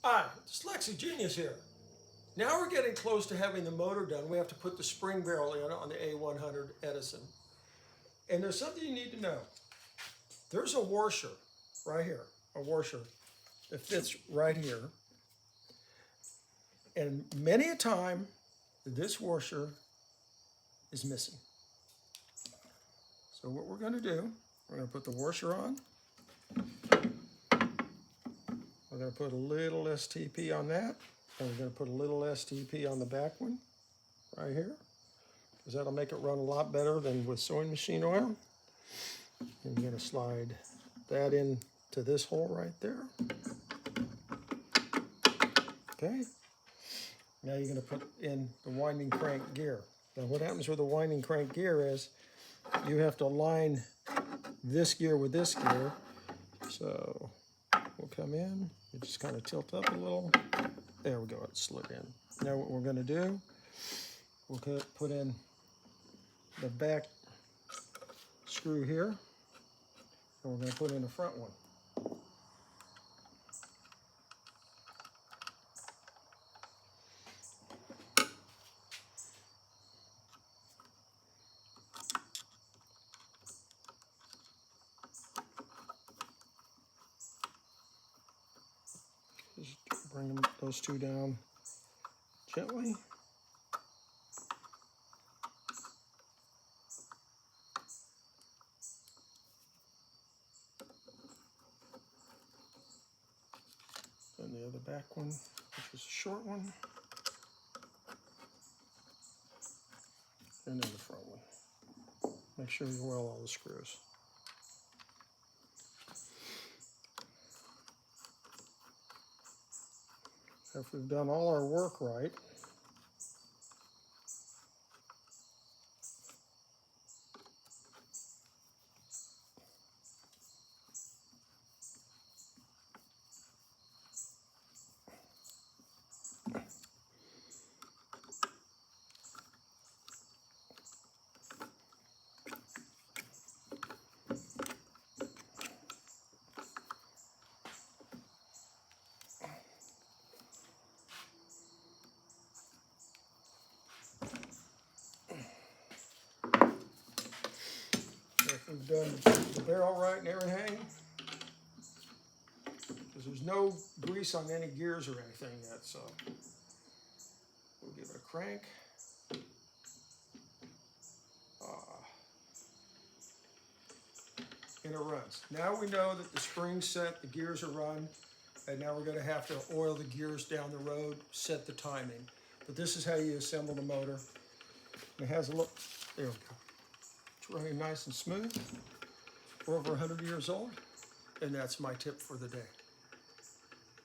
Hi, Dyslexic Genius here. Now we're getting close to having the motor done. We have to put the spring barrel in on the A100 Edison. And there's something you need to know. There's a washer right here, a washer that fits right here. And many a time, this washer is missing. So what we're going to do, we're going to put the washer on. We're going to put a little STP on that, and we're going to put a little STP on the back one, right here, because that'll make it run a lot better than with sewing machine oil. And you're going to slide that into this hole right there. Okay. Now you're going to put in the winding crank gear. Now what happens with the winding crank gear is you have to align this gear with this gear. So we'll come in, you just kind of tilt up a little. There we go, it slid in. Now what we're going to do, we'll put in the back screw here, and we're going to put in the front one. Just bring those two down gently. And the other back one, which is a short one. And then the front one. Make sure you oil all the screws. If we've done all our work right, if we've done the barrel right and everything, because there's no grease on any gears or anything yet, so we'll give it a crank. And it runs. Now we know that the spring's set, the gears are run, and now we're going to have to oil the gears down the road, set the timing. But this is how you assemble the motor. It has a look, there we go. It's running nice and smooth. We're over 100 years old, and that's my tip for the day.